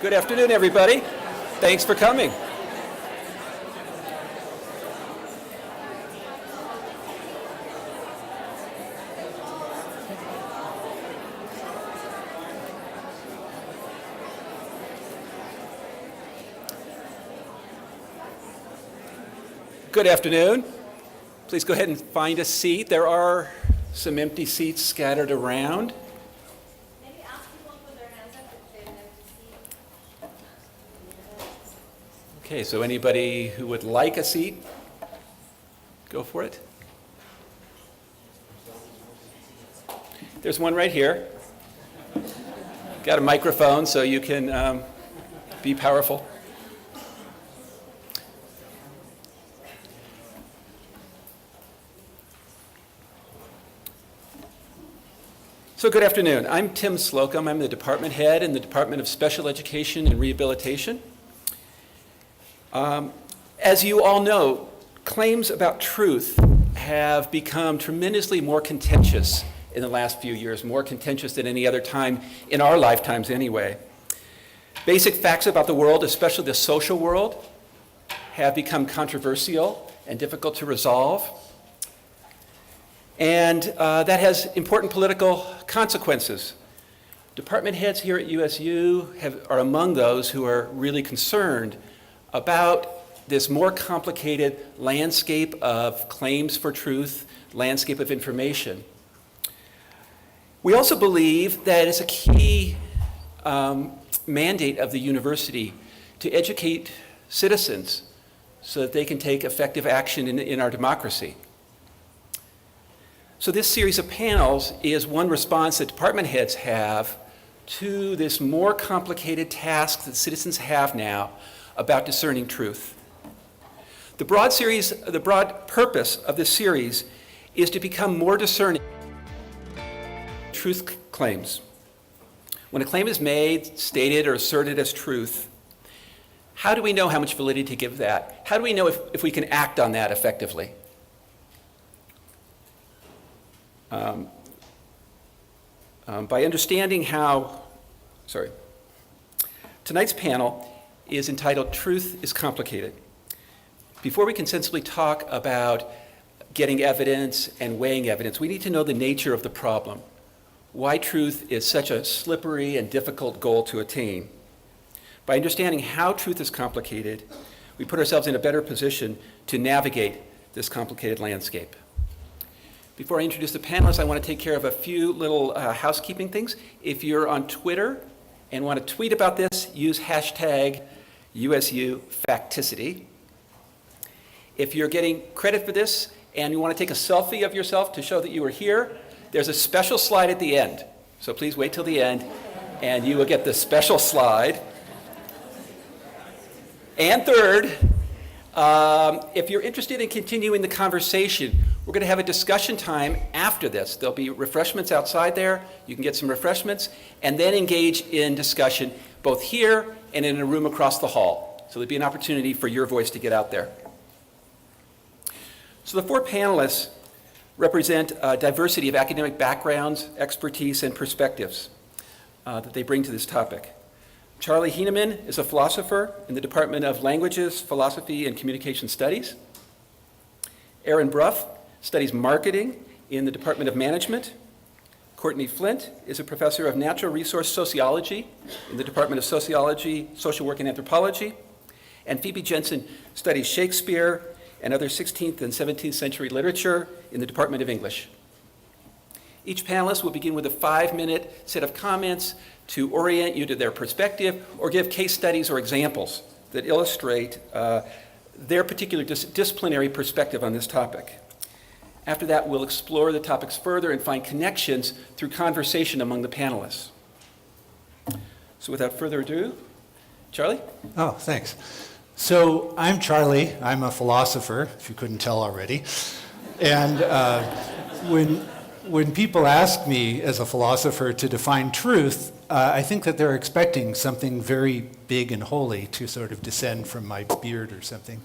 Good afternoon, everybody. Thanks for coming. Good afternoon. Please go ahead and find a seat. There are some empty seats scattered around. Maybe ask people to put their hands up if they'd like to see. Okay, so anybody who would like a seat, go for it. There's one right here. Got a microphone so you can be powerful. So good afternoon. I'm Tim Slocum. I'm the department head in the Department of Special Education and Rehabilitation. As you all know, claims about truth have become tremendously more contentious in the last few years, more contentious than any other time in our lifetimes anyway. Basic facts about the world, especially the social world, have become controversial and difficult to resolve. And that has important political consequences. Department heads here at USU are among those who are really concerned about this more complicated landscape of claims for truth, landscape of information. We also believe that it's a key mandate of the university to educate citizens so that they can take effective action in our democracy. So this series of panels is one response that department heads have to this more complicated task that citizens have now about discerning truth. The broad purpose of this series is to become more discerning of truth claims. When a claim is made, stated, or asserted as truth, how do we know how much validity to give that? How do we know if we can act on that effectively? By understanding tonight's panel is entitled Truth is Complicated. Before we can sensibly talk about getting evidence and weighing evidence, we need to know the nature of the problem, why truth is such a slippery and difficult goal to attain. By understanding how truth is complicated, we put ourselves in a better position to navigate this complicated landscape. Before I introduce the panelists, I want to take care of a few little housekeeping things. If you're on Twitter and want to tweet about this, use hashtag USU Facticity. If you're getting credit for this and you want to take a selfie of yourself to show that you were here, there's a special slide at the end. So please wait till the end and you will get the special slide. And third, if you're interested in continuing the conversation, we're going to have a discussion time after this. There'll be refreshments outside there. You can get some refreshments and then engage in discussion both here and in a room across the hall. So there'll be an opportunity for your voice to get out there. So the four panelists represent a diversity of academic backgrounds, expertise, and perspectives that they bring to this topic. Charlie Huenemann is a philosopher in the Department of Languages, Philosophy, and Communication Studies. Aaron Brough studies marketing in the Department of Management. Courtney Flint is a professor of natural resource sociology in the Department of Sociology, Social Work, and Anthropology. And Phebe Jensen studies Shakespeare and other 16th and 17th century literature in the Department of English. Each panelist will begin with a 5-minute set of comments to orient you to their perspective or give case studies or examples that illustrate their particular disciplinary perspective on this topic. After that, we'll explore the topics further and find connections through conversation among the panelists. So without further ado, Charlie? Oh, thanks. So I'm Charlie. I'm a philosopher, if you couldn't tell already. And when people ask me as a philosopher to define truth, I think that they're expecting something very big and holy to sort of descend from my beard or something.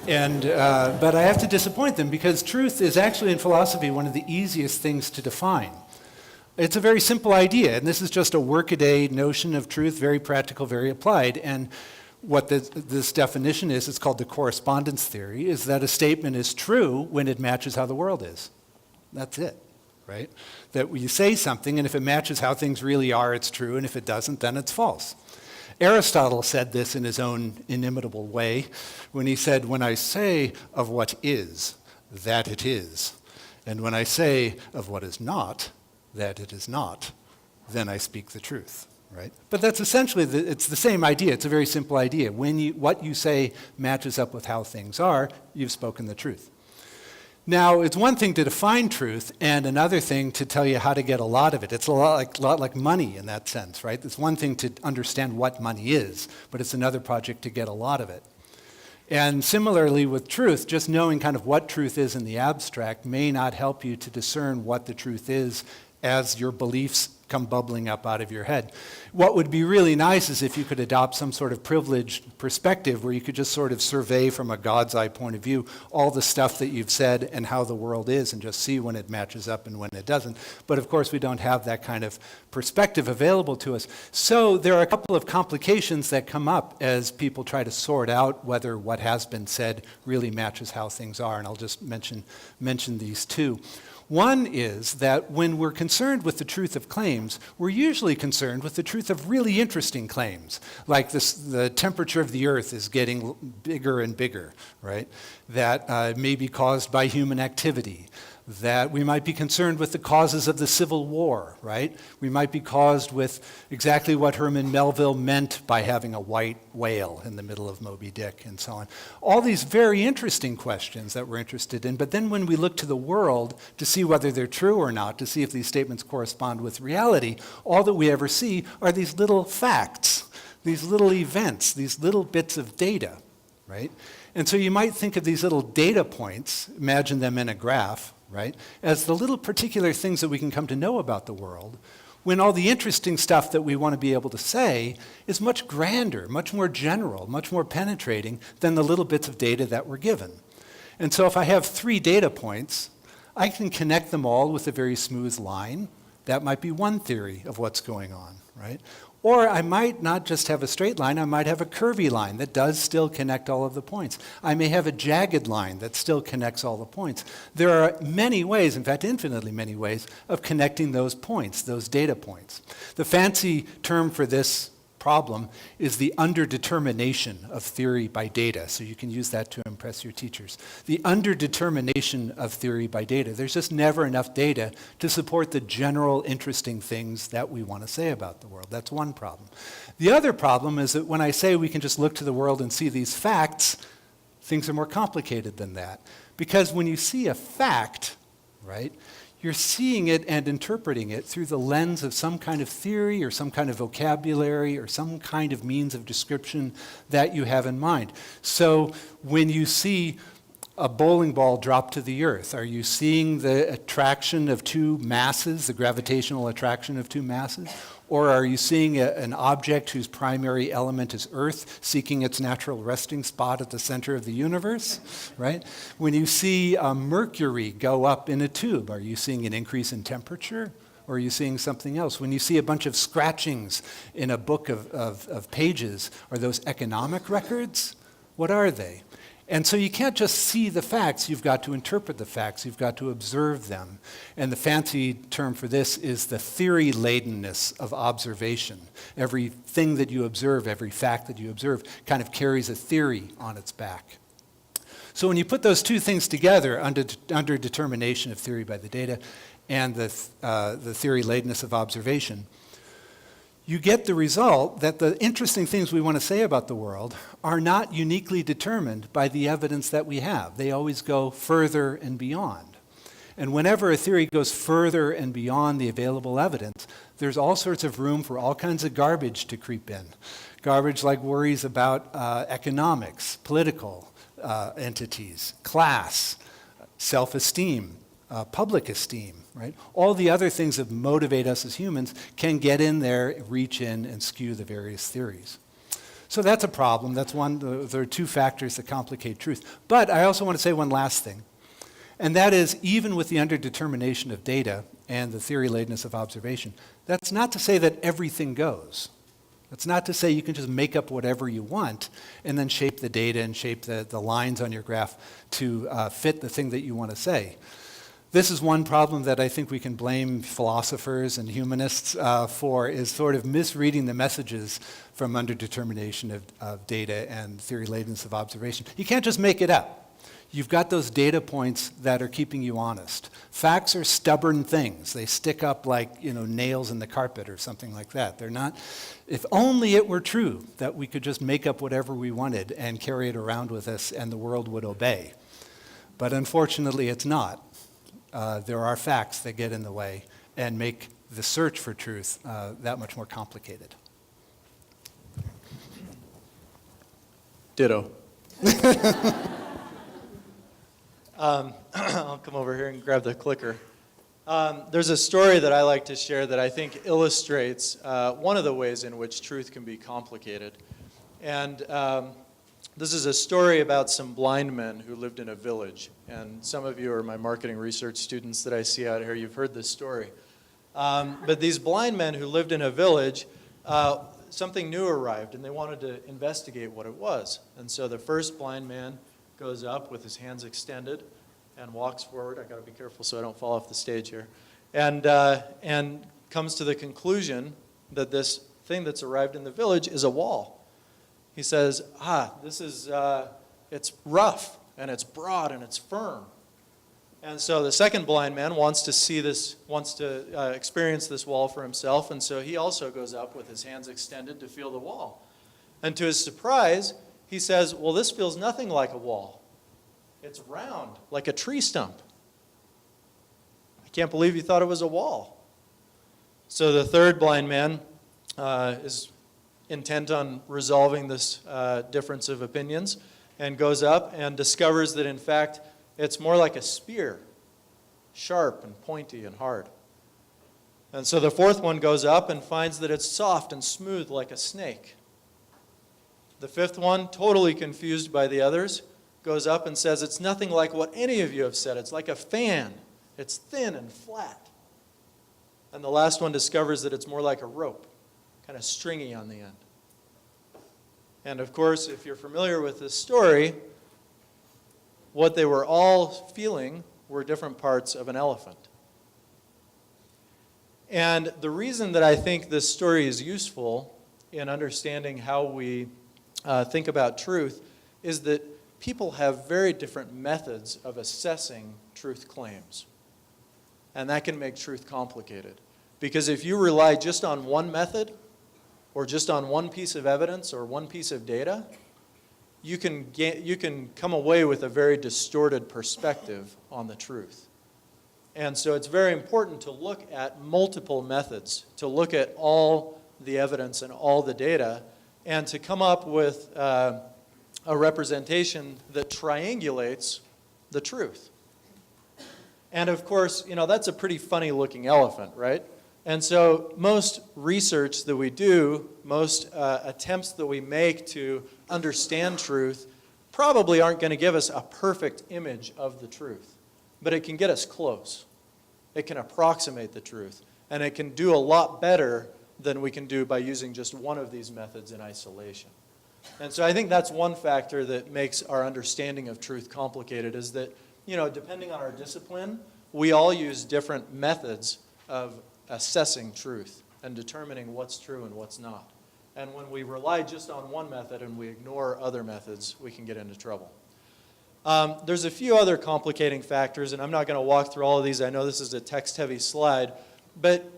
And but I have to disappoint them because truth is actually in philosophy one of the easiest things to define. It's a very simple idea, and this is just a workaday notion of truth, very practical, very applied. And what this definition is, it's called the correspondence theory, is that a statement is true when it matches how the world is. That's it, right? That you say something, and if it matches how things really are, it's true, and if it doesn't, then it's false. Aristotle said this in his own inimitable way when he said, when I say of what is, that it is, and when I say of what is not, that it is not, then I speak the truth, right? But that's essentially, it's the same idea. It's a very simple idea. When what you say matches up with how things are, you've spoken the truth. Now, it's one thing to define truth and another thing to tell you how to get a lot of it. It's a lot like money in that sense, right? It's one thing to understand what money is, but it's another project to get a lot of it. And similarly with truth, just knowing kind of what truth is in the abstract may not help you to discern what the truth is as your beliefs come bubbling up out of your head. What would be really nice is if you could adopt some sort of privileged perspective where you could just sort of survey from a God's eye point of view all the stuff that you've said and how the world is and just see when it matches up and when it doesn't. But of course we don't have that kind of perspective available to us. So there are a couple of complications that come up as people try to sort out whether what has been said really matches how things are, and I'll just mention these two. One is that when we're concerned with the truth of claims, we're usually concerned with the truth of really interesting claims, like the temperature of the earth is getting bigger and bigger, right? That may be caused by human activity. That we might be concerned with the causes of the Civil War, right? We might be caused with exactly what Herman Melville meant by having a white whale in the middle of Moby Dick and so on. All these very interesting questions that we're interested in, but then when we look to the world to see whether they're true or not, to see if these statements correspond with reality, all that we ever see are these little facts, these little events, these little bits of data, right? And so you might think of these little data points, imagine them in a graph, right, as the little particular things that we can come to know about the world, when all the interesting stuff that we want to be able to say is much grander, much more general, much more penetrating than the little bits of data that we're given. And so if I have 3 data points, I can connect them all with a very smooth line. That might be one theory of what's going on, right? Or I might not just have a straight line, I might have a curvy line that does still connect all of the points. I may have a jagged line that still connects all the points. There are many ways, in fact infinitely many ways, of connecting those points, those data points. The fancy term for this problem is the underdetermination of theory by data. So you can use that to impress your teachers. The underdetermination of theory by data. There's just never enough data to support the general interesting things that we want to say about the world. That's one problem. The other problem is that when I say we can just look to the world and see these facts, things are more complicated than that. Because when you see a fact, right, you're seeing it and interpreting it through the lens of some kind of theory or some kind of vocabulary or some kind of means of description that you have in mind. So when you see a bowling ball drop to the earth, are you seeing the attraction of two masses, the gravitational attraction of two masses? Or are you seeing an object whose primary element is Earth seeking its natural resting spot at the center of the universe, right? When you see mercury go up in a tube, are you seeing an increase in temperature? Or are you seeing something else? When you see a bunch of scratchings in a book of pages, are those economic records? What are they? And so you can't just see the facts, you've got to interpret the facts, you've got to observe them. And the fancy term for this is the theory-ladenness of observation. Everything that you observe, every fact that you observe, kind of carries a theory on its back. So when you put those two things together, under determination of theory by the data and the theory-ladenness of observation, you get the result that the interesting things we want to say about the world are not uniquely determined by the evidence that we have. They always go further and beyond. And whenever a theory goes further and beyond the available evidence, there's all sorts of room for all kinds of garbage to creep in. Garbage like worries about economics, political entities, class, self-esteem, public esteem, right? All the other things that motivate us as humans can get in there, reach in, and skew the various theories. So that's a problem. That's one. There are two factors that complicate truth. But I also want to say one last thing. And that is, even with the underdetermination of data and the theory-ladeness of observation, that's not to say that everything goes. That's not to say you can just make up whatever you want and then shape the data and shape the lines on your graph to fit the thing that you want to say. This is one problem that I think we can blame philosophers and humanists for, is sort of misreading the messages from underdetermination of data and theory-ladeness of observation. You can't just make it up. You've got those data points that are keeping you honest. Facts are stubborn things. They stick up like, nails in the carpet or something like that. They're not, if only it were true that we could just make up whatever we wanted and carry it around with us and the world would obey. But unfortunately, it's not. There are facts that get in the way and make the search for truth that much more complicated. Ditto. I'll come over here and grab the clicker. There's a story that I like to share that I think illustrates one of the ways in which truth can be complicated. And this is a story about some blind men who lived in a village. And some of you are my marketing research students that I see out here. You've heard this story. But these blind men who lived in a village, something new arrived, and they wanted to investigate what it was. And so the first blind man goes up with his hands extended and walks forward. I got to be careful so I don't fall off the stage here. And comes to the conclusion that this thing that's arrived in the village is a wall. He says, this is, it's rough, and it's broad, and it's firm. And so the second blind man wants to see this, wants to experience this wall for himself, and so he also goes up with his hands extended to feel the wall. And to his surprise, he says, well, this feels nothing like a wall. It's round, like a tree stump. I can't believe you thought it was a wall. So the third blind man is intent on resolving this difference of opinions and goes up and discovers that, in fact, it's more like a spear, sharp and pointy and hard. And so the fourth one goes up and finds that it's soft and smooth like a snake. The fifth one, totally confused by the others, goes up and says, it's nothing like what any of you have said. It's like a fan. It's thin and flat. And the last one discovers that it's more like a rope, kind of stringy on the end. And of course, if you're familiar with this story, what they were all feeling were different parts of an elephant. And the reason that I think this story is useful in understanding how we think about truth is that people have very different methods of assessing truth claims. And that can make truth complicated. Because if you rely just on one method, or just on one piece of evidence or one piece of data, you can come away with a very distorted perspective on the truth. And so it's very important to look at multiple methods, to look at all the evidence and all the data, and to come up with a representation that triangulates the truth. And of course, that's a pretty funny looking elephant, right? And so most research that we do, most attempts that we make to understand truth probably aren't going to give us a perfect image of the truth. But it can get us close. It can approximate the truth. And it can do a lot better than we can do by using just one of these methods in isolation. And so I think that's one factor that makes our understanding of truth complicated, is that, depending on our discipline, we all use different methods of assessing truth and determining what's true and what's not. And when we rely just on one method and we ignore other methods, we can get into trouble. There's a few other complicating factors, and I'm not going to walk through all of these. I know this is a text-heavy slide. But,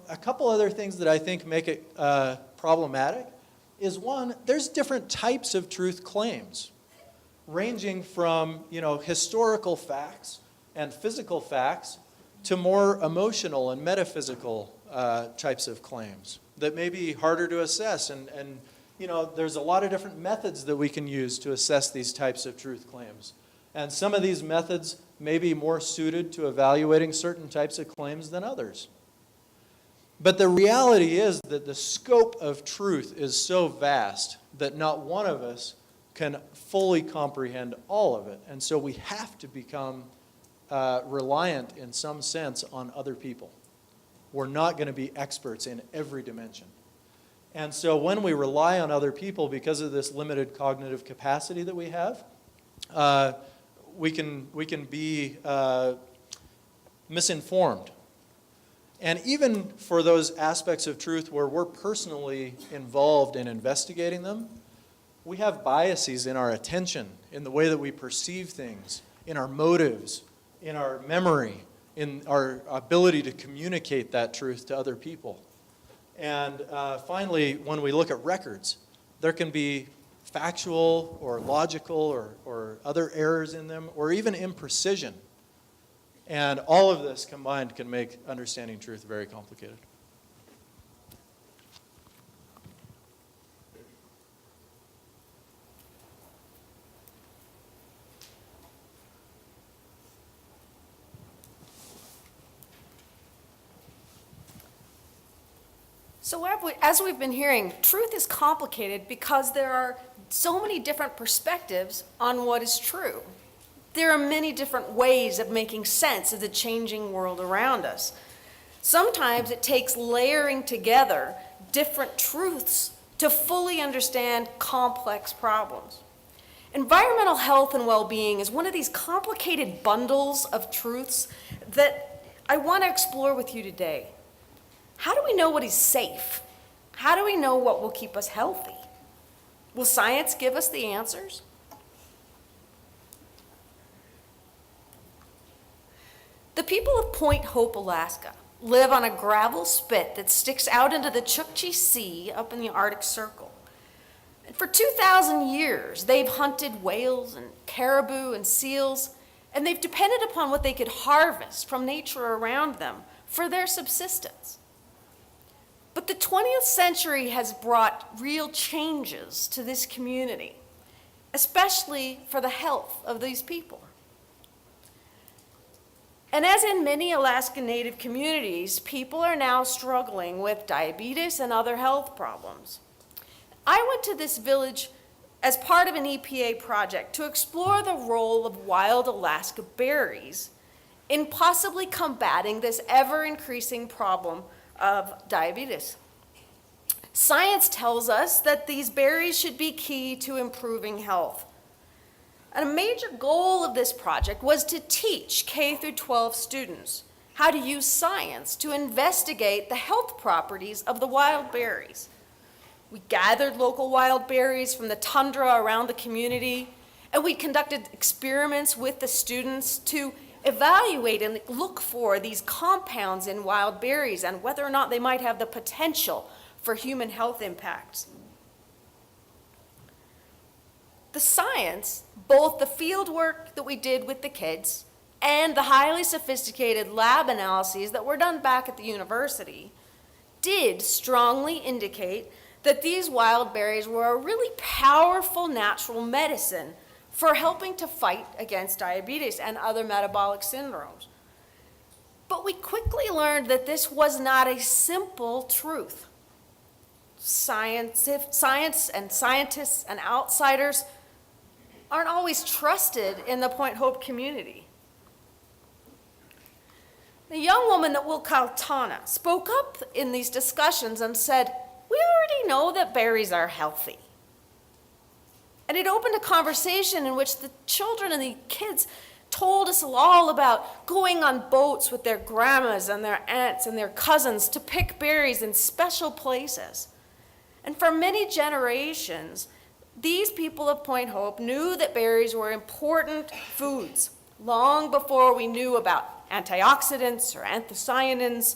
a couple other things that I think make it problematic is, one, there's different types of truth claims, ranging from, historical facts and physical facts to more emotional and metaphysical types of claims that may be harder to assess. And there's a lot of different methods that we can use to assess these types of truth claims. And some of these methods may be more suited to evaluating certain types of claims than others. But the reality is that the scope of truth is so vast that not one of us can fully comprehend all of it. And so we have to become reliant in some sense on other people. We're not going to be experts in every dimension. And so when we rely on other people because of this limited cognitive capacity that we have, we can be misinformed. And even for those aspects of truth where we're personally involved in investigating them, we have biases in our attention, in the way that we perceive things, in our motives, in our memory, in our ability to communicate that truth to other people. And finally, when we look at records, there can be factual or logical or other errors in them, or even imprecision. And all of this combined can make understanding truth very complicated. So as we've been hearing, truth is complicated because there are so many different perspectives on what is true. There are many different ways of making sense of the changing world around us. Sometimes it takes layering together different truths to fully understand complex problems. Environmental health and well-being is one of these complicated bundles of truths that I want to explore with you today. How do we know what is safe? How do we know what will keep us healthy? Will science give us the answers? The people of Point Hope, Alaska, live on a gravel spit that sticks out into the Chukchi Sea up in the Arctic Circle. And for 2,000 years, they've hunted whales and caribou and seals, and they've depended upon what they could harvest from nature around them for their subsistence. But the 20th century has brought real changes to this community, especially for the health of these people. And as in many Alaska Native communities, people are now struggling with diabetes and other health problems. I went to this village as part of an EPA project to explore the role of wild Alaska berries in possibly combating this ever-increasing problem of diabetes. Science tells us that these berries should be key to improving health. And a major goal of this project was to teach K through 12 students how to use science to investigate the health properties of the wild berries. We gathered local wild berries from the tundra around the community, and we conducted experiments with the students to evaluate and look for these compounds in wild berries and whether or not they might have the potential for human health impacts. The science, both the field work that we did with the kids and the highly sophisticated lab analyses that were done back at the university, did strongly indicate that these wild berries were a really powerful natural medicine for helping to fight against diabetes and other metabolic syndromes. But we quickly learned that this was not a simple truth. Science and scientists and outsiders aren't always trusted in the Point Hope community. The young woman that we'll call Tana spoke up in these discussions and said, "We already know that berries are healthy." And it opened a conversation in which the children and the kids told us all about going on boats with their grandmas and their aunts and their cousins to pick berries in special places. And for many generations, these people of Point Hope knew that berries were important foods long before we knew about antioxidants or anthocyanins.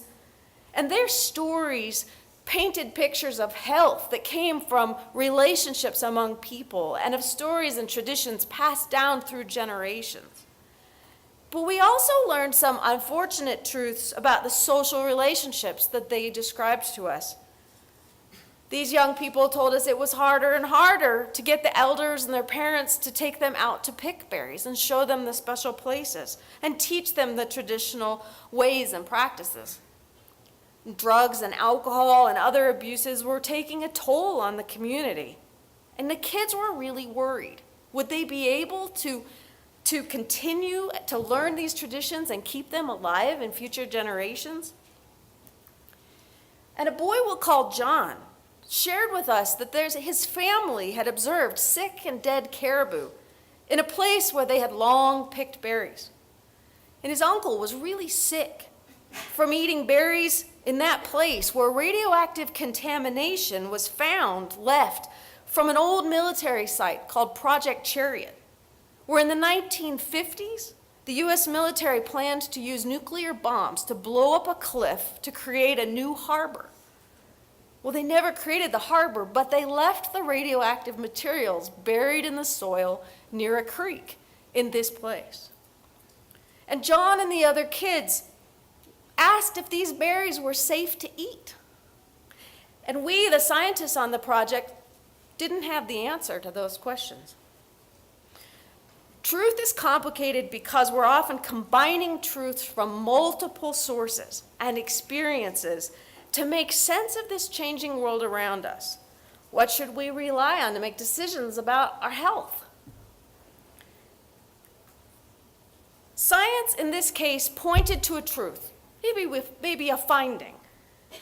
And their stories painted pictures of health that came from relationships among people and of stories and traditions passed down through generations. But we also learned some unfortunate truths about the social relationships that they described to us. These young people told us it was harder and harder to get the elders and their parents to take them out to pick berries and show them the special places and teach them the traditional ways and practices. Drugs and alcohol and other abuses were taking a toll on the community. And the kids were really worried. Would they be able to to continue to learn these traditions and keep them alive in future generations? And a boy we'll call John shared with us that his family had observed sick and dead caribou in a place where they had long picked berries. And his uncle was really sick from eating berries in that place where radioactive contamination was found left from an old military site called Project Chariot, where in the 1950s, the US military planned to use nuclear bombs to blow up a cliff to create a new harbor. Well, they never created the harbor, but they left the radioactive materials buried in the soil near a creek in this place. And John and the other kids asked if these berries were safe to eat. And we, the scientists on the project, didn't have the answer to those questions. Truth is complicated because we're often combining truths from multiple sources and experiences to make sense of this changing world around us. What should we rely on to make decisions about our health? Science, in this case, pointed to a truth, maybe a finding,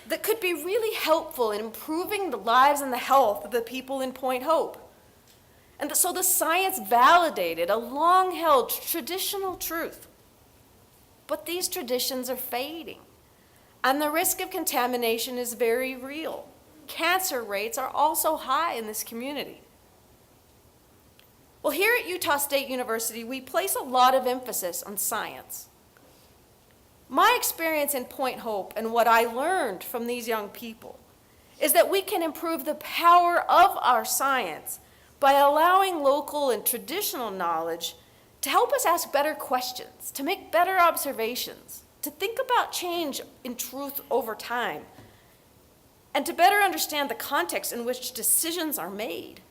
that could be really helpful in improving the lives and the health of the people in Point Hope. And so the science validated a long-held traditional truth. But these traditions are fading, and the risk of contamination is very real. Cancer rates are also high in this community. Well, here at Utah State University, we place a lot of emphasis on science. My experience in Point Hope and what I learned from these young people is that we can improve the power of our science by allowing local and traditional knowledge to help us ask better questions, to make better observations, to think about change in truth over time, and to better understand the context in which decisions are made.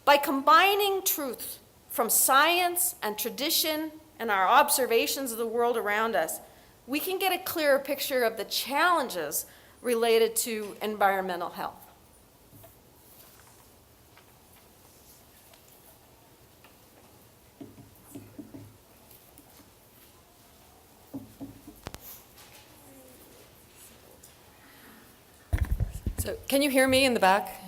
By combining truth from science and tradition and our observations of the world around us, we can get a clearer picture of the challenges related to environmental health. So can you hear me in the back?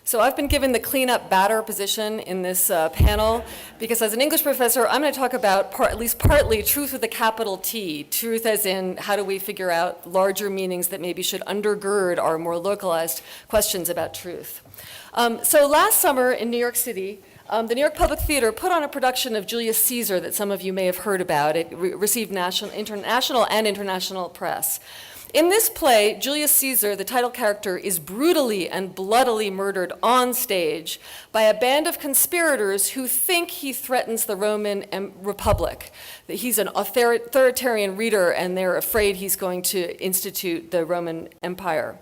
So I've been given the cleanup batter position in this panel because as an English professor, I'm going to talk about at least partly truth with a capital T, truth as in how do we figure out larger meanings that maybe should undergird our more localized questions about truth. So last summer in New York City, the New York Public Theater put on a production of Julius Caesar that some of you may have heard about. It received international and international press. In this play, Julius Caesar, the title character, is brutally and bloodily murdered on stage by a band of conspirators who think he threatens the Roman Republic, that he's an authoritarian leader and they're afraid he's going to institute the Roman Empire.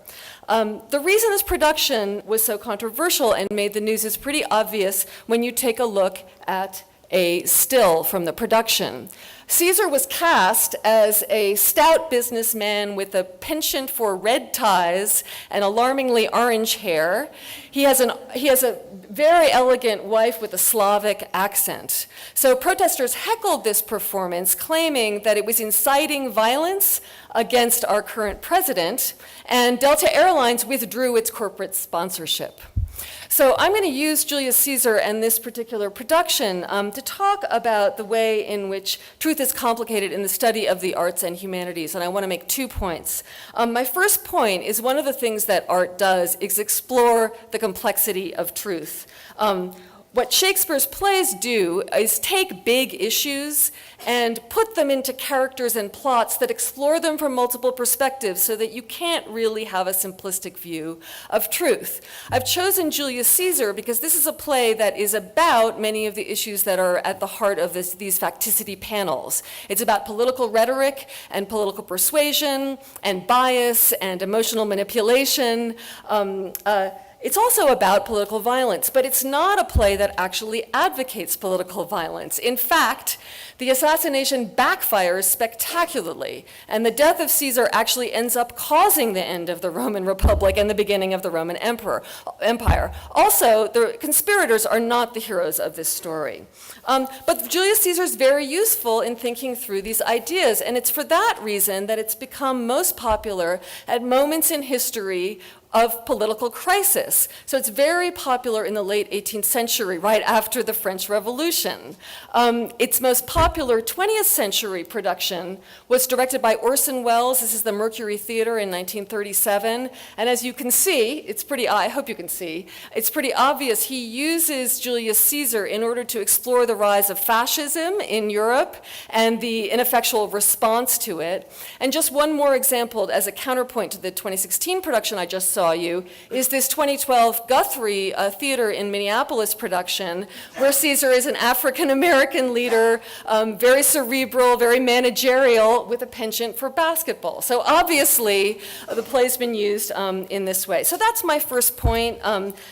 The reason this production was so controversial and made the news is pretty obvious when you take a look at a still from the production. Caesar was cast as a stout businessman with a penchant for red ties and alarmingly orange hair. He has a very elegant wife with a Slavic accent. So protesters heckled this performance, claiming that it was inciting violence against our current president, and Delta Airlines withdrew its corporate sponsorship. So I'm going to use Julius Caesar and this particular production to talk about the way in which truth is complicated in the study of the arts and humanities, and I want to make 2 points. My first point is one of the things that art does is explore the complexity of truth. What Shakespeare's plays do is take big issues and put them into characters and plots that explore them from multiple perspectives so that you can't really have a simplistic view of truth. I've chosen Julius Caesar because this is a play that is about many of the issues that are at the heart of these Facticity panels. It's about political rhetoric and political persuasion and bias and emotional manipulation. It's also about political violence, but it's not a play that actually advocates political violence. In fact, the assassination backfires spectacularly, and the death of Caesar actually ends up causing the end of the Roman Republic and the beginning of the Roman Empire. Also, the conspirators are not the heroes of this story. But Julius Caesar is very useful in thinking through these ideas, and it's for that reason that it's become most popular at moments in history of political crisis. So it's very popular in the late 18th century, right after the French Revolution. Its most popular 20th century production was directed by Orson Welles. This is the Mercury Theater in 1937. And as you can see, I hope you can see, it's pretty obvious he uses Julius Caesar in order to explore the rise of fascism in Europe and the ineffectual response to it. And just one more example as a counterpoint to the 2016 production I just saw you is this 2012 Guthrie Theater in Minneapolis production, where Caesar is an African-American leader, very cerebral, very managerial, with a penchant for basketball. So obviously, the play's been used in this way. So that's my first point,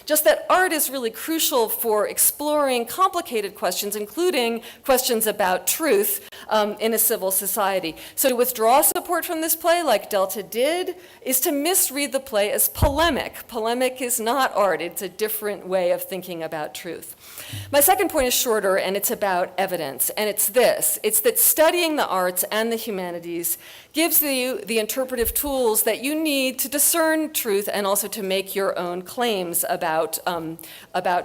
just that art is really crucial for exploring complicated questions, including questions about truth in a civil society. So to withdraw support from this play, like Delta did, is to misread the play as polemic. Polemic is not art, it's a different way of thinking about truth. My second point is shorter, and it's about evidence, and it's this. It's that studying the arts and the humanities gives you the interpretive tools that you need to discern truth and also to make your own claims about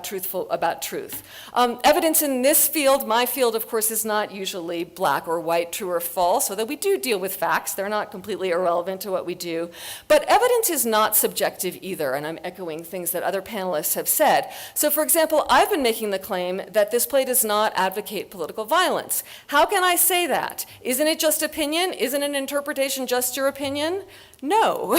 truth. Evidence in this field, my field, of course, is not usually black or white, true or false, although we do deal with facts. They're not completely irrelevant to what we do. But evidence is not subjective either, and I'm echoing things that other panelists have said. So, for example, I've been making the claim that this play does not advocate political violence. How can I say that? Isn't it just opinion? Isn't an interpretation just your opinion? No.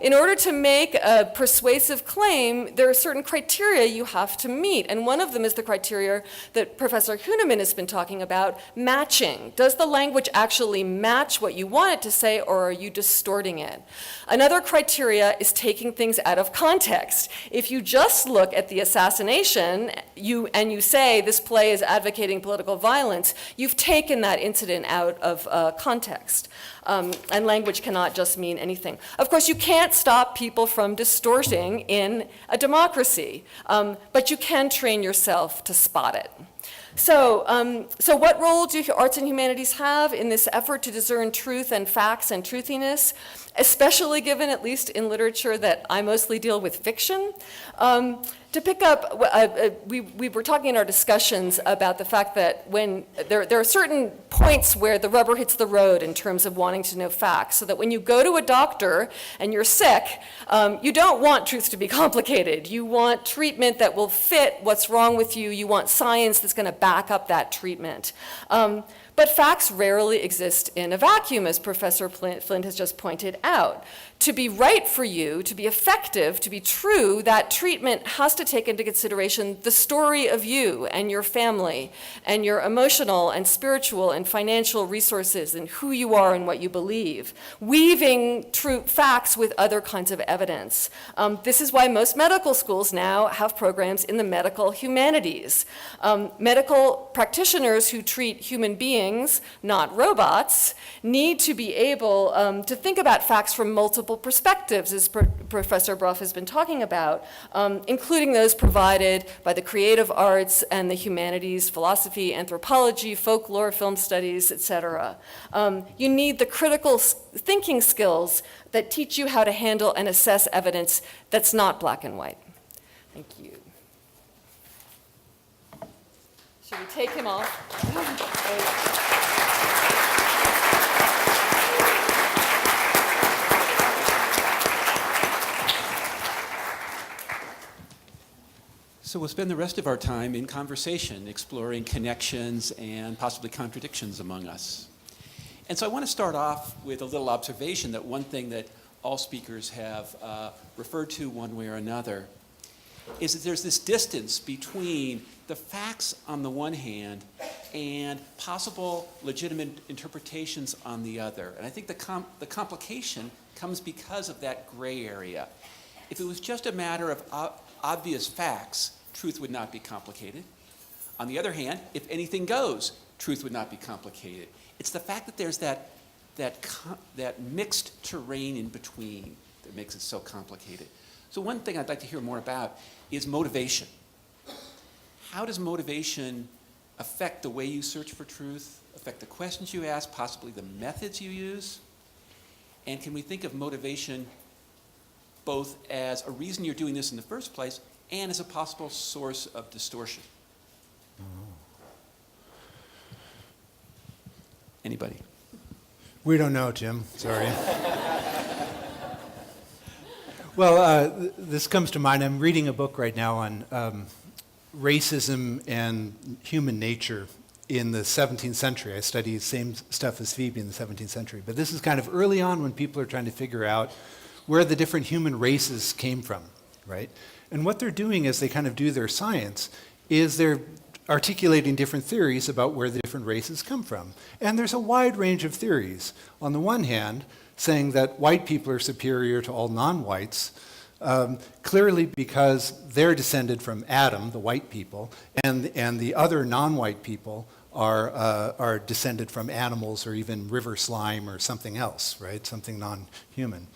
In order to make a persuasive claim, there are certain criteria you have to meet, and one of them is the criteria that Professor Huenemann has been talking about, matching. Does the language actually match what you want it to say, or are you distorting it? Another criteria is taking things out of context. If you just look at the assassination and you say this play is advocating political violence, you've taken that incident out of context. And language cannot just mean anything. Of course, you can't stop people from distorting in a democracy, but you can train yourself to spot it. So what role do arts and humanities have in this effort to discern truth and facts and truthiness, especially given, at least in literature, that I mostly deal with fiction? To pick up, we were talking in our discussions about the fact that when there are certain points where the rubber hits the road in terms of wanting to know facts, so that when you go to a doctor and you're sick, you don't want truth to be complicated. You want treatment that will fit what's wrong with you. You want science that's going to back up that treatment. But facts rarely exist in a vacuum, as Professor Flint has just pointed out. To be right for you, to be effective, to be true, that treatment has to take into consideration the story of you and your family and your emotional and spiritual and financial resources and who you are and what you believe, weaving true facts with other kinds of evidence. This is why most medical schools now have programs in the medical humanities. Medical practitioners who treat human beings, not robots, need to be able to think about facts from multiple perspectives, as Professor Brough has been talking about, including those provided by the creative arts and the humanities, philosophy, anthropology, folklore, film studies, etc. You need the critical thinking skills that teach you how to handle and assess evidence that's not black and white. Thank you. Should we take him off? So we'll spend the rest of our time in conversation, exploring connections and possibly contradictions among us. And so I want to start off with a little observation that one thing that all speakers have referred to one way or another is that there's this distance between the facts on the one hand and possible legitimate interpretations on the other. And I think the complication comes because of that gray area. If it was just a matter of obvious facts, truth would not be complicated. On the other hand, if anything goes, truth would not be complicated. It's the fact that there's that mixed terrain in between that makes it so complicated. So one thing I'd like to hear more about is motivation. How does motivation affect the way you search for truth, affect the questions you ask, possibly the methods you use? And can we think of motivation both as a reason you're doing this in the first place and as a possible source of distortion? Anybody? We don't know, Jim. Sorry. Well, this comes to mind. I'm reading a book right now on racism and human nature in the 17th century. I study the same stuff as Phebe in the 17th century. But this is kind of early on when people are trying to figure out where the different human races came from, right? And what they're doing as they kind of do their science is they're articulating different theories about where the different races come from. And there's a wide range of theories. On the one hand, saying that white people are superior to all non-whites, clearly because they're descended from Adam, the white people, and the other non-white people are descended from animals or even river slime or something else, right? Something non-human.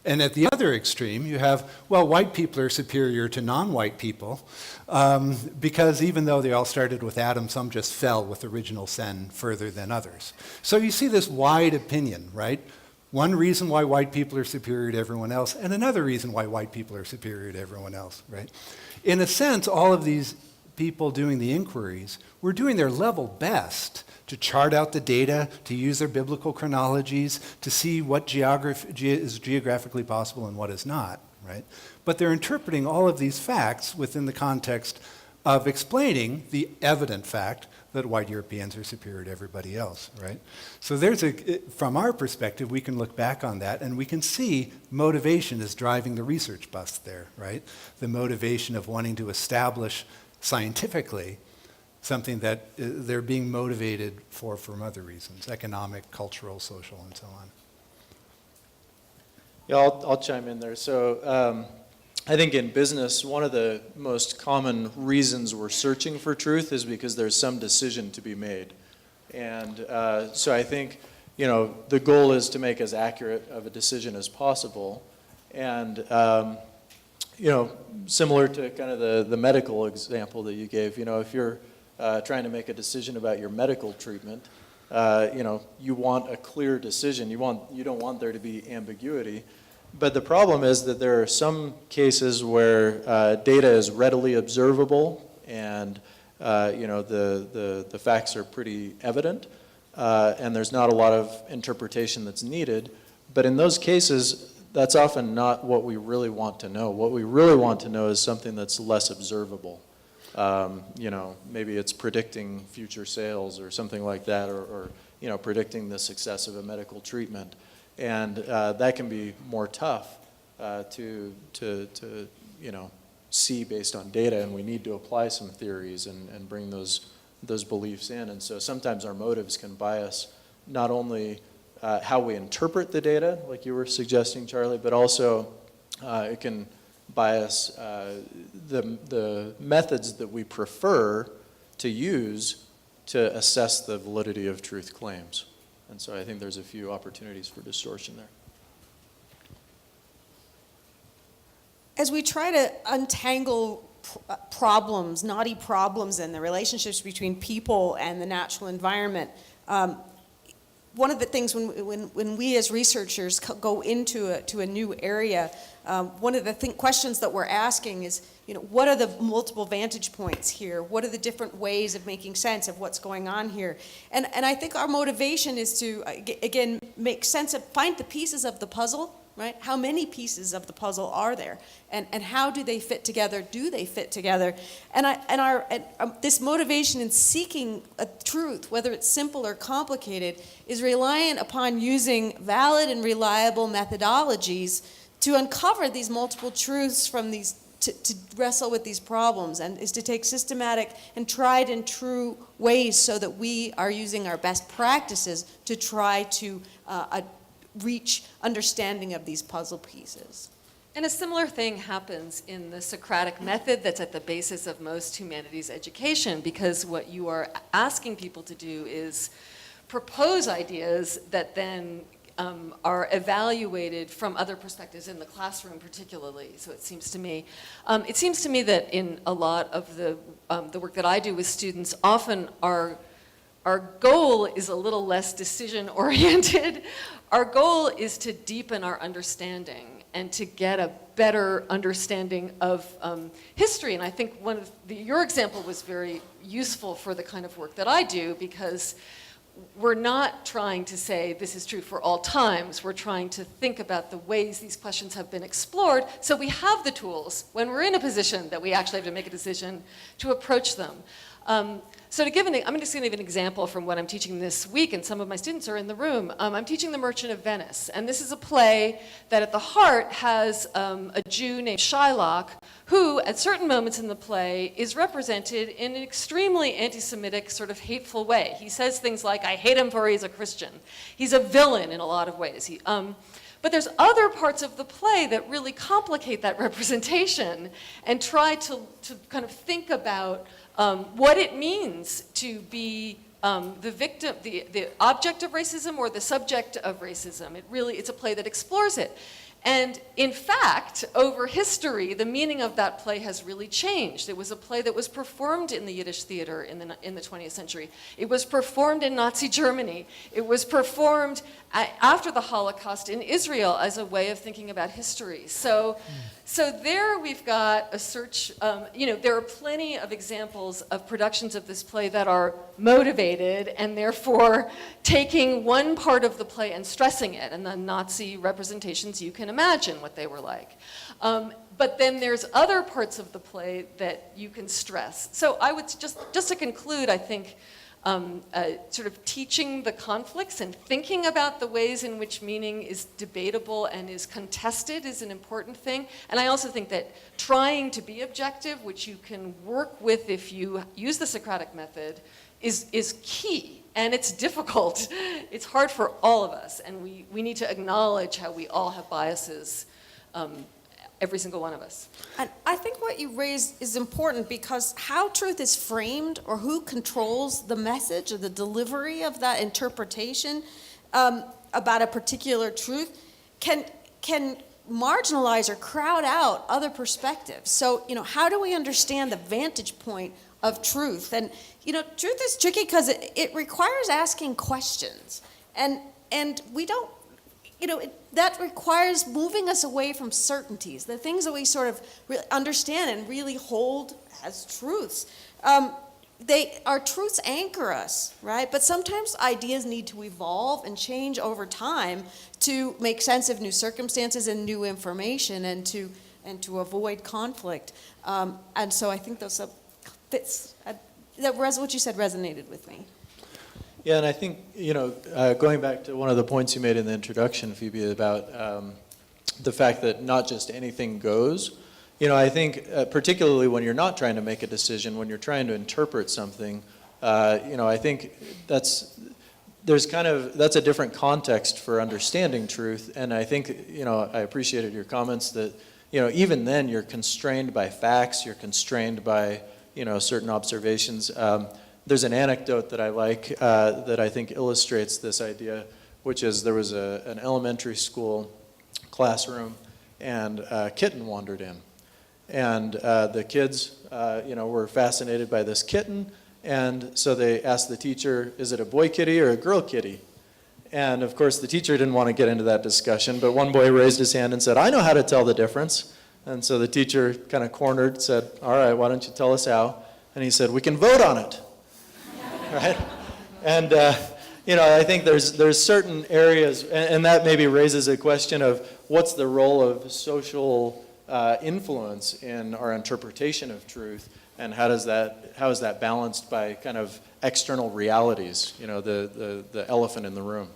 And at the other extreme, you have, well, white people are superior to non-white people because even though they all started with Adam, some just fell with original sin further than others. So you see this wide opinion, right? One reason why white people are superior to everyone else, and another reason why white people are superior to everyone else, right? In a sense, all of these people doing the inquiries were doing their level best to chart out the data, to use their biblical chronologies, to see what is geographically possible and what is not, right? But they're interpreting all of these facts within the context of explaining the evident fact that white Europeans are superior to everybody else, right? So from our perspective, we can look back on that and we can see motivation is driving the research bus there, right? The motivation of wanting to establish scientifically something that they're being motivated for from other reasons, economic, cultural, social, and so on. Yeah, I'll chime in there. So I think in business, one of the most common reasons we're searching for truth is because there's some decision to be made. And so I think, the goal is to make as accurate of a decision as possible. And, similar to kind of the medical example that you gave, if you're trying to make a decision about your medical treatment, you want a clear decision. You don't want there to be ambiguity. But the problem is that there are some cases where data is readily observable and the facts are pretty evident and there's not a lot of interpretation that's needed. But in those cases, that's often not what we really want to know. What we really want to know is something that's less observable. Maybe it's predicting future sales or something like that, or predicting the success of a medical treatment. And that can be more tough to see based on data, and we need to apply some theories and bring those beliefs in. And so sometimes our motives can bias not only how we interpret the data, like you were suggesting, Charlie, but also it can bias the methods that we prefer to use to assess the validity of truth claims. And so I think there's a few opportunities for distortion there. As we try to untangle problems, knotty problems in the relationships between people and the natural environment, one of the things when we as researchers go into a new area, one of the questions that we're asking is, what are the multiple vantage points here? What are the different ways of making sense of what's going on here? And I think our motivation is to, again, make sense of, find the pieces of the puzzle, right? How many pieces of the puzzle are there? And how do they fit together? Do they fit together? And this motivation in seeking a truth, whether it's simple or complicated, is reliant upon using valid and reliable methodologies to uncover these multiple truths from these, to wrestle with these problems, and is to take systematic and tried and true ways so that we are using our best practices to try to reach understanding of these puzzle pieces. And a similar thing happens in the Socratic method that's at the basis of most humanities education, because what you are asking people to do is propose ideas that then are evaluated from other perspectives in the classroom particularly. So it seems to me that in a lot of the work that I do with students, often our goal is a little less decision-oriented. Our goal is to deepen our understanding and to get a better understanding of history. And I think your example was very useful for the kind of work that I do, because we're not trying to say this is true for all times. We're trying to think about the ways these questions have been explored, so we have the tools when we're in a position that we actually have to make a decision to approach them. So I'm just going to give an example from what I'm teaching this week, and some of my students are in the room. I'm teaching The Merchant of Venice, and this is a play that at the heart has a Jew named Shylock, who at certain moments in the play is represented in an extremely anti-Semitic, sort of hateful way. He says things like, "I hate him for he's a Christian." He's a villain in a lot of ways. But there's other parts of the play that really complicate that representation and try to kind of think about what it means to be the victim, the object of racism or the subject of racism. It's a play that explores it. And in fact, over history, the meaning of that play has really changed. It was a play that was performed in the Yiddish theater in the 20th century. It was performed in Nazi Germany. It was performed after the Holocaust in Israel as a way of thinking about history. So there we've got a search, there are plenty of examples of productions of this play that are motivated and therefore taking one part of the play and stressing it. And the Nazi representations, you can imagine what they were like. But then there's other parts of the play that you can stress. So I would just to conclude, I think, sort of teaching the conflicts and thinking about the ways in which meaning is debatable and is contested is an important thing. And I also think that trying to be objective, which you can work with if you use the Socratic method, is key. And it's difficult. It's hard for all of us. And we need to acknowledge how we all have biases, every single one of us. And I think what you raised is important, because how truth is framed, or who controls the message or the delivery of that interpretation about a particular truth can marginalize or crowd out other perspectives. So, how do we understand the vantage point of truth? And, truth is tricky because it requires asking questions. And we don't, that requires moving us away from certainties, the things that we sort of understand and really hold as truths. Our truths anchor us, right? But sometimes ideas need to evolve and change over time to make sense of new circumstances and new information, and to avoid conflict. And so I think those fits. What you said resonated with me. Yeah, and I think, going back to one of the points you made in the introduction, Phoebe, about the fact that not just anything goes. I think particularly when you're not trying to make a decision, when you're trying to interpret something, I think that's a different context for understanding truth. And I think, I appreciated your comments that, even then you're constrained by facts, you're constrained by, certain observations. There's an anecdote that I like that I think illustrates this idea, which is there was an elementary school classroom, and a kitten wandered in. And the kids, were fascinated by this kitten, and so they asked the teacher, is it a boy kitty or a girl kitty? And of course the teacher didn't want to get into that discussion, but one boy raised his hand and said, I know how to tell the difference. And so the teacher kind of cornered, said, all right, why don't you tell us how? And he said, we can vote on it. Right? And, I think there's certain areas, and that maybe raises a question of what's the role of social influence in our interpretation of truth, and how is that balanced by kind of external realities, the elephant in the room.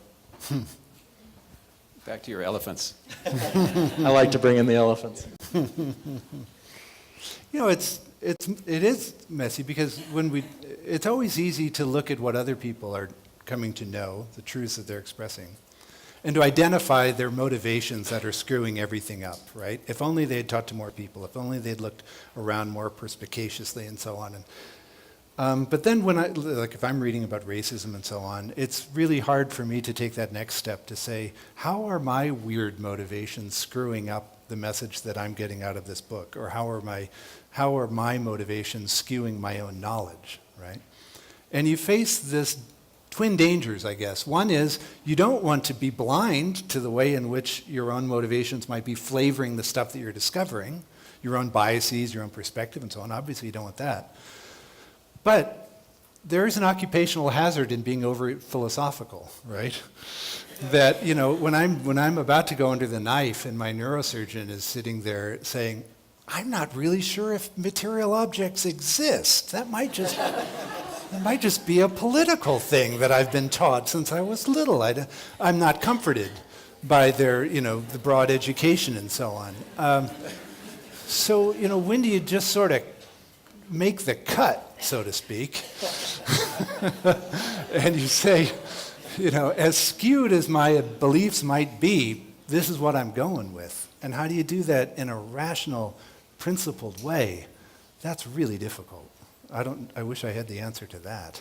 Back to your elephants. I like to bring in the elephants. It is messy, because it's always easy to look at what other people are coming to know, the truths that they're expressing. and to identify their motivations that are screwing everything up, right? If only they had talked to more people, if only they'd looked around more perspicaciously and so on. But then if I'm reading about racism and so on, it's really hard for me to take that next step to say, how are my weird motivations screwing up the message that I'm getting out of this book? Or how are my motivations skewing my own knowledge, right? And you face this twin dangers, I guess. One is you don't want to be blind to the way in which your own motivations might be flavoring the stuff that you're discovering, your own biases, your own perspective, and so on. Obviously, you don't want that. But there is an occupational hazard in being over philosophical, right? That, when I'm about to go under the knife and my neurosurgeon is sitting there saying, I'm not really sure if material objects exist. That might just be a political thing that I've been taught since I was little. I'm not comforted by their, the broad education and so on. So, when do you just sort of make the cut, so to speak? And you say, as skewed as my beliefs might be, this is what I'm going with. And how do you do that in a rational, principled way? That's really difficult. I wish I had the answer to that.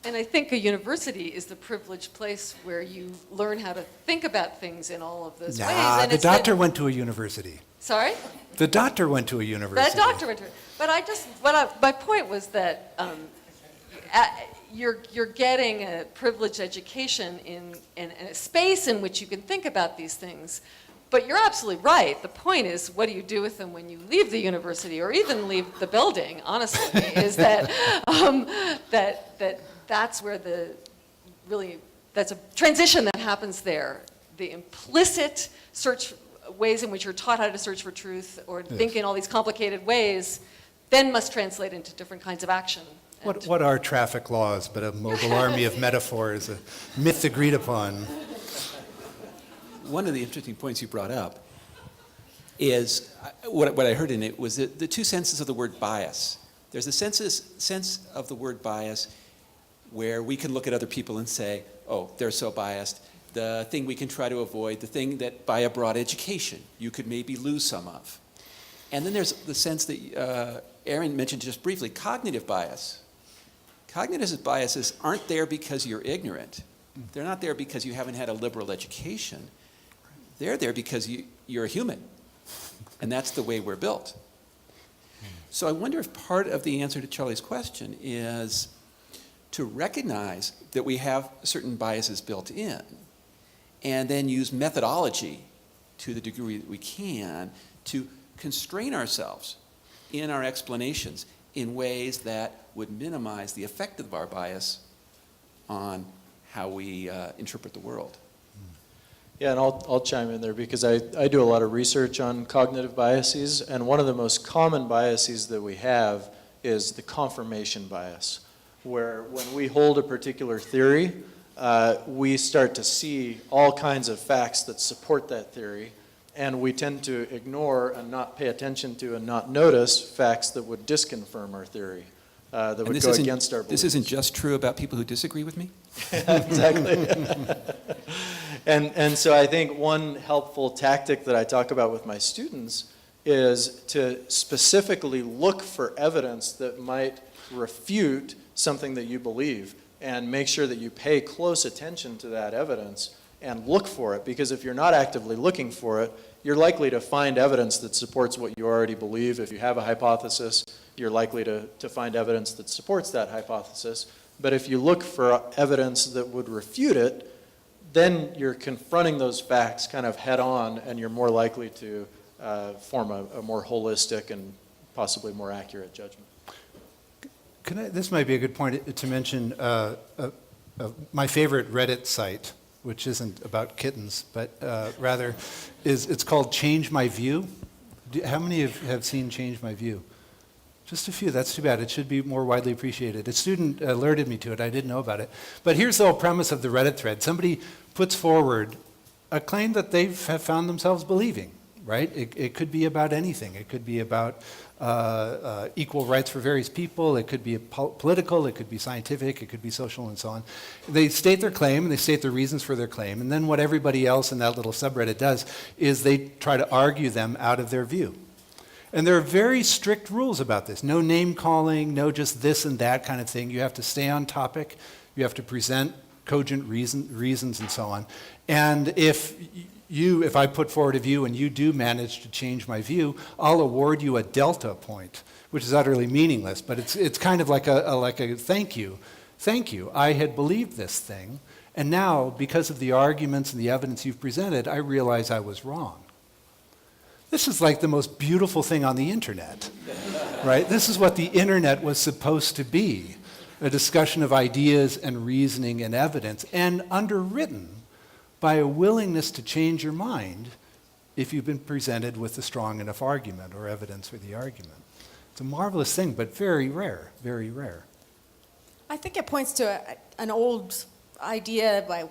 And I think a university is the privileged place where you learn how to think about things in all of those ways. And The doctor went to a university. Sorry? The doctor went to a university. That doctor went to it. But my point was that you're getting a privileged education in a space in which you can think about these things. But you're absolutely right. The point is, what do you do with them when you leave the university or even leave the building, honestly, is that that's where that's a transition that happens there. The implicit ways in which you're taught how to search for truth or think in all these complicated ways then must translate into different kinds of action. What are traffic laws but a mobile army of metaphors, a myth agreed upon? One of the interesting points you brought up is, what I heard in it was the two senses of the word bias. There's a sense of the word bias where we can look at other people and say, oh, they're so biased. The thing we can try to avoid, the thing that by a broad education you could maybe lose some of. And then there's the sense that Aaron mentioned just briefly, cognitive bias. Cognitive biases aren't there because you're ignorant. They're not there because you haven't had a liberal education. They're there because you're a human. And that's the way we're built. So I wonder if part of the answer to Charlie's question is to recognize that we have certain biases built in and then use methodology to the degree that we can to constrain ourselves in our explanations in ways that would minimize the effect of our bias on how we interpret the world. Yeah, and I'll chime in there because I do a lot of research on cognitive biases, and one of the most common biases that we have is the confirmation bias, where when we hold a particular theory, we start to see all kinds of facts that support that theory, and we tend to ignore and not pay attention to and not notice facts that would disconfirm our theory, that would go against our beliefs. This isn't just true about people who disagree with me? Exactly. And so I think one helpful tactic that I talk about with my students is to specifically look for evidence that might refute something that you believe and make sure that you pay close attention to that evidence and look for it, because if you're not actively looking for it, you're likely to find evidence that supports what you already believe. If you have a hypothesis, you're likely to find evidence that supports that hypothesis. But if you look for evidence that would refute it, then you're confronting those facts kind of head on, and you're more likely to form a more holistic and possibly more accurate judgment. This might be a good point to mention my favorite Reddit site, which isn't about kittens, but rather it's called Change My View. How many have seen Change My View? Just a few. That's too bad. It should be more widely appreciated. A student alerted me to it. I didn't know about it. But here's the whole premise of the Reddit thread. Somebody puts forward a claim that they have found themselves believing, right? It could be about anything. It could be about equal rights for various people. It could be political. It could be scientific. It could be social, and so on. They state their claim, and they state the reasons for their claim, and then what everybody else in that little subreddit does is they try to argue them out of their view. And there are very strict rules about this. No name calling, no just this and that kind of thing. You have to stay on topic. You have to present cogent reasons and so on. And if I put forward a view and you do manage to change my view, I'll award you a delta point, which is utterly meaningless, but it's kind of like a thank you. Thank you. I had believed this thing, and now, because of the arguments and the evidence you've presented, I realize I was wrong. This is like the most beautiful thing on the internet, right? This is what the internet was supposed to be, a discussion of ideas and reasoning and evidence, and underwritten by a willingness to change your mind if you've been presented with a strong enough argument or evidence for the argument. It's a marvelous thing, but very rare, very rare. I think it points to an old idea by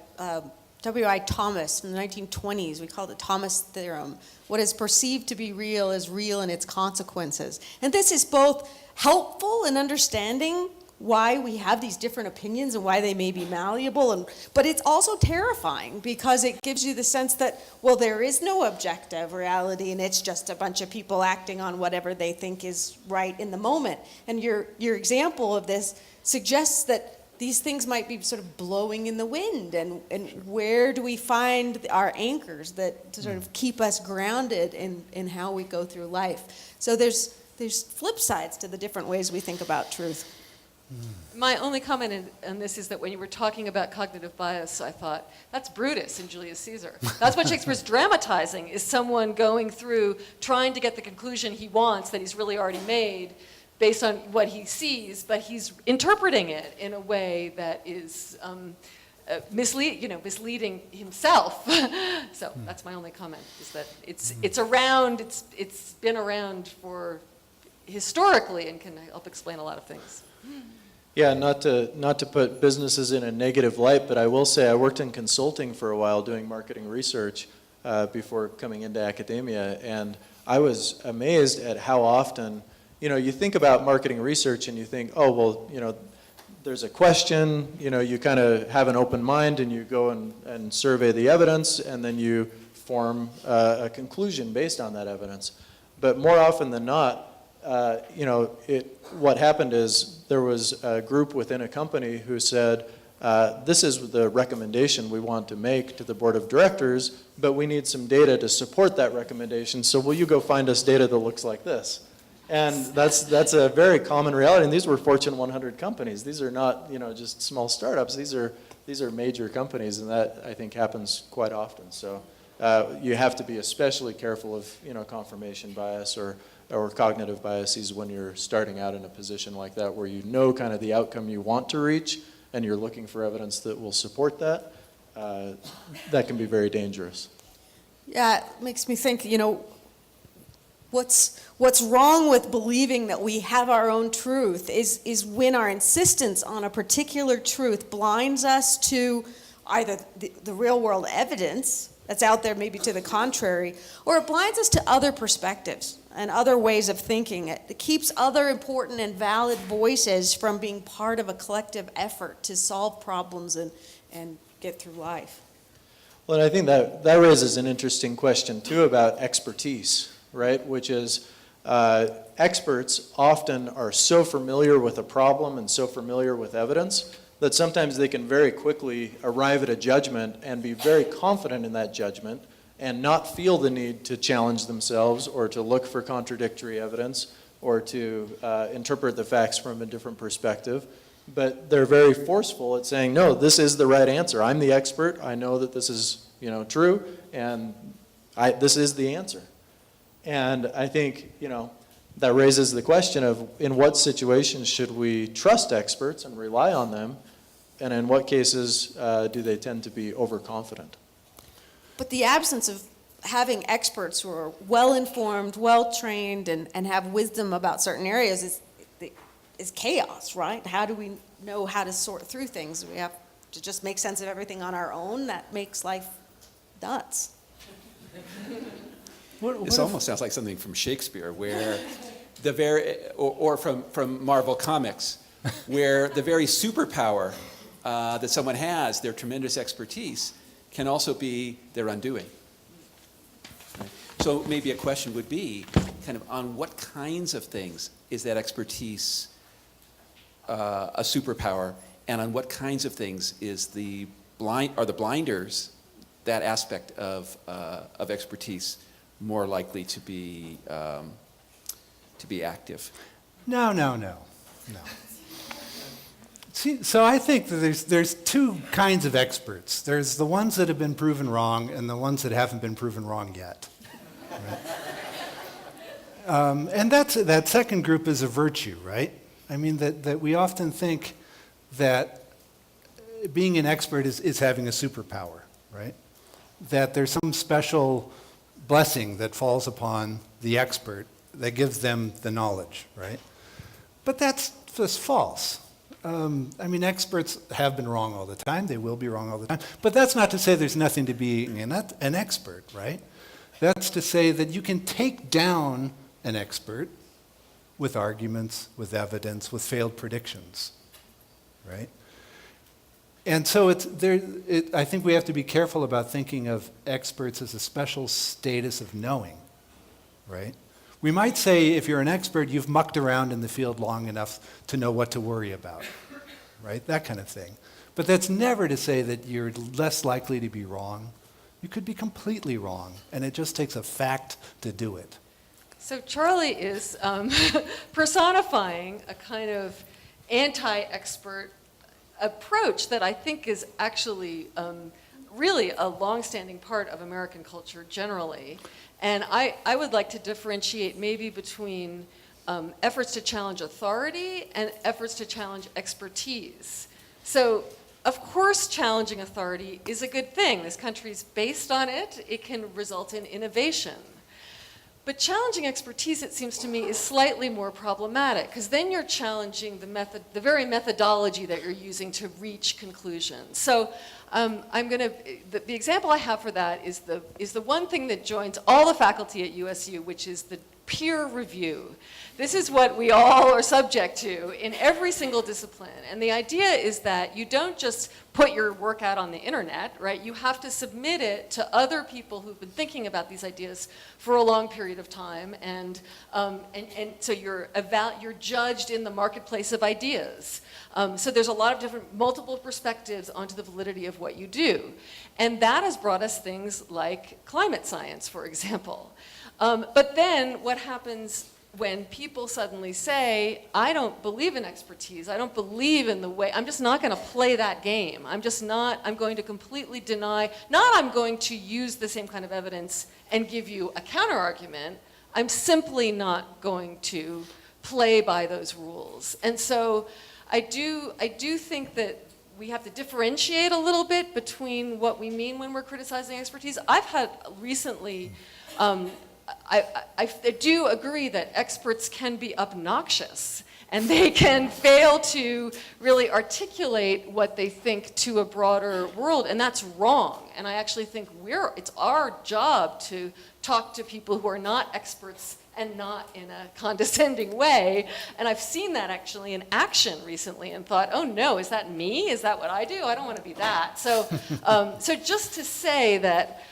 W.I. Thomas in the 1920s. We call it the Thomas Theorem. What is perceived to be real is real in its consequences. And this is both helpful in understanding why we have these different opinions and why they may be malleable, but it's also terrifying because it gives you the sense that, well, there is no objective reality and it's just a bunch of people acting on whatever they think is right in the moment. And your example of this suggests that these things might be sort of blowing in the wind, and where do we find our anchors that to sort of keep us grounded in how we go through life? So there's flip sides to the different ways we think about truth. My only comment on this is that when you were talking about cognitive bias, I thought, that's Brutus in Julius Caesar. That's what Shakespeare's dramatizing, is someone going through, trying to get the conclusion he wants that he's really already made based on what he sees, but he's interpreting it in a way that is misleading himself. So that's my only comment, is that it's around, it's been around for historically and can help explain a lot of things. Yeah, not to put businesses in a negative light, but I will say I worked in consulting for a while doing marketing research before coming into academia, and I was amazed at how often, you think about marketing research and you think, oh, well, there's a question, you kind of have an open mind and you go and survey the evidence and then you form a conclusion based on that evidence. But more often than not, what happened is there was a group within a company who said, this is the recommendation we want to make to the board of directors, but we need some data to support that recommendation, so will you go find us data that looks like this? And that's a very common reality, and these were Fortune 100 companies. These are not, just small startups. These are major companies, and that, I think, happens quite often. So you have to be especially careful of, confirmation bias or cognitive biases when you're starting out in a position like that, where you know kind of the outcome you want to reach and you're looking for evidence that will support that. That can be very dangerous. Yeah, it makes me think, what's wrong with believing that we have our own truth is when our insistence on a particular truth blinds us to either the real world evidence that's out there, maybe to the contrary, or it blinds us to other perspectives and other ways of thinking. It keeps other important and valid voices from being part of a collective effort to solve problems and get through life. Well, and I think that raises an interesting question, too, about expertise, right? Which is experts often are so familiar with a problem and so familiar with evidence that sometimes they can very quickly arrive at a judgment and be very confident in that judgment and not feel the need to challenge themselves or to look for contradictory evidence or to interpret the facts from a different perspective. But they're very forceful at saying, no, this is the right answer. I'm the expert. I know that this is true, and this is the answer. And I think that raises the question of in what situations should we trust experts and rely on them, and in what cases do they tend to be overconfident? But the absence of having experts who are well-informed, well-trained, and have wisdom about certain areas is chaos, right? How do we know how to sort through things? We have to just make sense of everything on our own. That makes life nuts. This almost sounds like something from Shakespeare, where the very, or from Marvel Comics, where the very superpower that someone has, their tremendous expertise, can also be their undoing. Right? So maybe a question would be, kind of on what kinds of things is that expertise a superpower, and on what kinds of things is the blinders, that aspect of expertise, more likely to be active? No. See, so I think that there's two kinds of experts. There's the ones that have been proven wrong and the ones that haven't been proven wrong yet. Right? And that second group is a virtue, right? I mean, that we often think that being an expert is having a superpower, right? That there's some special blessing that falls upon the expert that gives them the knowledge, right? But that's just false. I mean, experts have been wrong all the time. They will be wrong all the time. But that's not to say there's nothing to be an expert, right? That's to say that you can take down an expert with arguments, with evidence, with failed predictions, right? And so I think we have to be careful about thinking of experts as a special status of knowing, right? We might say if you're an expert, you've mucked around in the field long enough to know what to worry about, right? That kind of thing. But that's never to say that you're less likely to be wrong. You could be completely wrong, and it just takes a fact to do it. So Charlie is personifying a kind of anti-expert approach that I think is actually really a longstanding part of American culture generally. And I would like to differentiate maybe between efforts to challenge authority and efforts to challenge expertise. So, of course, challenging authority is a good thing. This country's based on it. It can result in innovation. But challenging expertise, it seems to me, is slightly more problematic, because then you're challenging the very methodology that you're using to reach conclusions. So the example I have for that is the one thing that joins all the faculty at USU, which is the peer review. This is what we all are subject to in every single discipline. And the idea is that you don't just put your work out on the internet, right? You have to submit it to other people who've been thinking about these ideas for a long period of time. And so you're judged in the marketplace of ideas. So there's a lot of different multiple perspectives onto the validity of what you do. And that has brought us things like climate science, for example. But then what happens when people suddenly say, I don't believe in expertise, I don't believe in the way, I'm just not going to play that game. I'm going to completely deny, I'm going to use the same kind of evidence and give you a counter-argument. I'm simply not going to play by those rules. And so I do think that we have to differentiate a little bit between what we mean when we're criticizing expertise. I've had recently, I do agree that experts can be obnoxious and they can fail to really articulate what they think to a broader world, and that's wrong. And I actually think it's our job to talk to people who are not experts and not in a condescending way. And I've seen that actually in action recently and thought, oh no, is that me? Is that what I do? I don't want to be that. So, so just to say that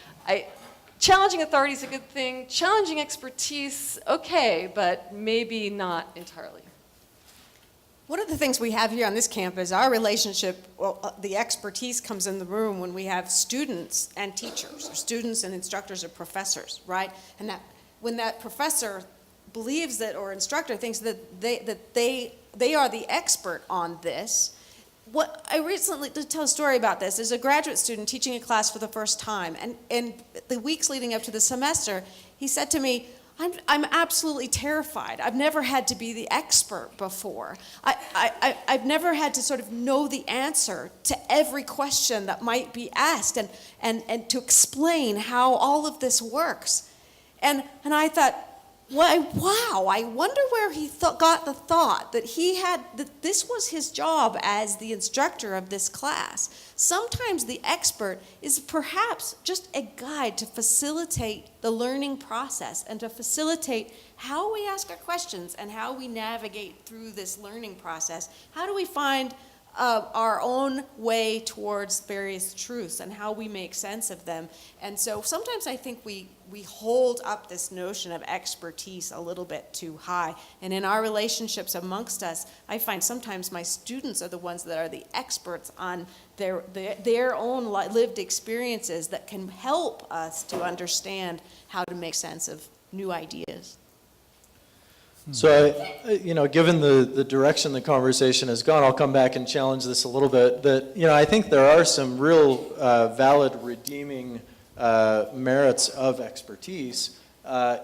challenging authority is a good thing. Challenging expertise, okay, but maybe not entirely. One of the things we have here on this campus, our relationship, the expertise comes in the room when we have students and teachers, or students and instructors or professors, right? And that when that professor believes that, or instructor thinks that they are the expert on this. What I recently, to tell a story about this, is a graduate student teaching a class for the first time, and the weeks leading up to the semester, he said to me, I'm absolutely terrified. I've never had to be the expert before. I've never had to sort of know the answer to every question that might be asked and to explain how all of this works. And I thought, wow, I wonder where he got the thought that this was his job as the instructor of this class. Sometimes the expert is perhaps just a guide to facilitate the learning process and to facilitate how we ask our questions and how we navigate through this learning process. How do we find our own way towards various truths and how we make sense of them? And so sometimes I think we hold up this notion of expertise a little bit too high. And in our relationships amongst us, I find sometimes my students are the ones that are the experts on their own lived experiences that can help us to understand how to make sense of new ideas. So, given the direction the conversation has gone, I'll come back and challenge this a little bit. That, I think there are some real valid redeeming merits of expertise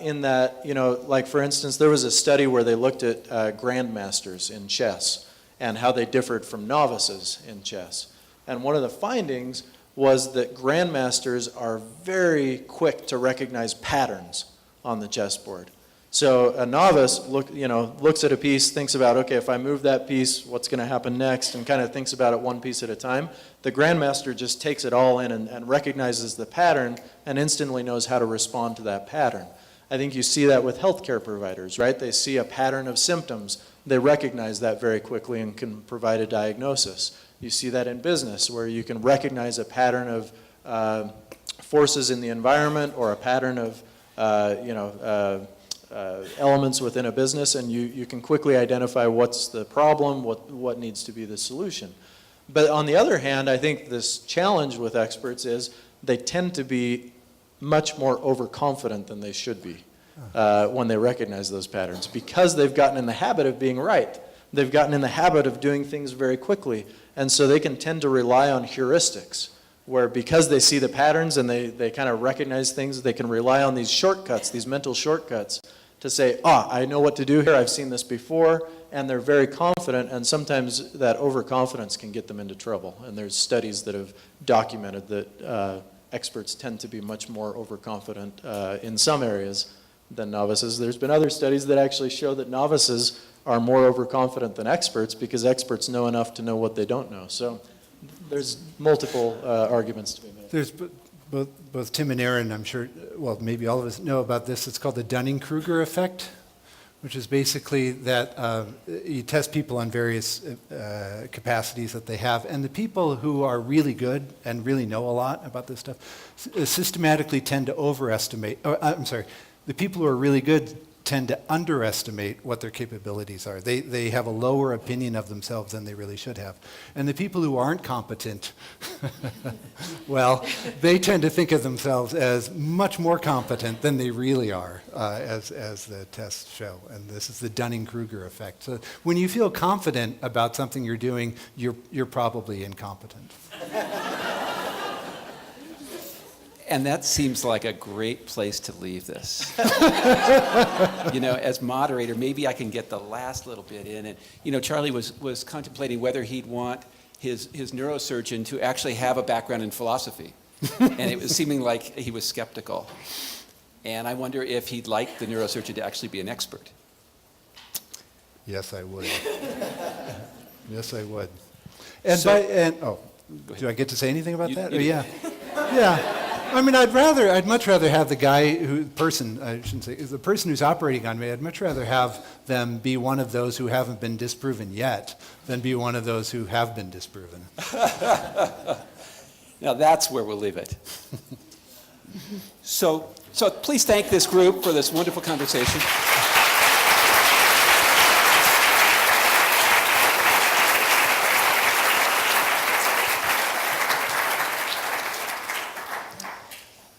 in that, like for instance, there was a study where they looked at grandmasters in chess and how they differed from novices in chess. And one of the findings was that grandmasters are very quick to recognize patterns on the chessboard. So a novice looks at a piece, thinks about, okay, if I move that piece, what's going to happen next, and kind of thinks about it one piece at a time. The grandmaster just takes it all in and recognizes the pattern and instantly knows how to respond to that pattern. I think you see that with healthcare providers, right? They see a pattern of symptoms. They recognize that very quickly and can provide a diagnosis. You see that in business, where you can recognize a pattern of forces in the environment or a pattern of, elements within a business, and you can quickly identify what's the problem, what needs to be the solution. But on the other hand, I think this challenge with experts is they tend to be much more overconfident than they should be when they recognize those patterns, because they've gotten in the habit of being right. They've gotten in the habit of doing things very quickly, and so they can tend to rely on heuristics, where because they see the patterns and they kind of recognize things, they can rely on these shortcuts, these mental shortcuts, to say, I know what to do here, I've seen this before, and they're very confident, and sometimes that overconfidence can get them into trouble. And there's studies that have documented that experts tend to be much more overconfident in some areas than novices. There's been other studies that actually show that novices are more overconfident than experts because experts know enough to know what they don't know. So there's multiple arguments to be made. There's both Tim and Aaron, I'm sure, well, maybe all of us know about this. It's called the Dunning-Kruger effect, which is basically that you test people on various capacities that they have, and the people who are really good and really know a lot about this stuff systematically tend to the people who are really good tend to underestimate what their capabilities are. They have a lower opinion of themselves than they really should have. And the people who aren't competent, well, they tend to think of themselves as much more competent than they really are, as the tests show. And this is the Dunning-Kruger effect. So when you feel confident about something you're doing, you're probably incompetent. And that seems like a great place to leave this. As moderator, maybe I can get the last little bit in. And, Charlie was contemplating whether he'd want his neurosurgeon to actually have a background in philosophy. And it was seeming like he was skeptical. And I wonder if he'd like the neurosurgeon to actually be an expert. Yes, I would. Yes, I would. Do I get to say anything about that? Yeah. I mean, I'd much rather have the person who's operating on me, I'd much rather have them be one of those who haven't been disproven yet than be one of those who have been disproven. Now that's where we'll leave it. So please thank this group for this wonderful conversation.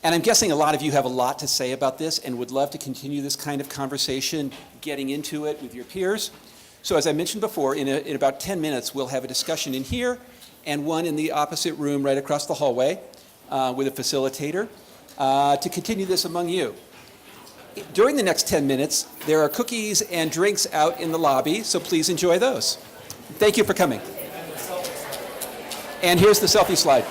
And I'm guessing a lot of you have a lot to say about this and would love to continue this kind of conversation, getting into it with your peers. So as I mentioned before, in about 10 minutes, we'll have a discussion in here and one in the opposite room right across the hallway with a facilitator to continue this among you. During the next 10 minutes, there are cookies and drinks out in the lobby, so please enjoy those. Thank you for coming. And here's the selfie slide.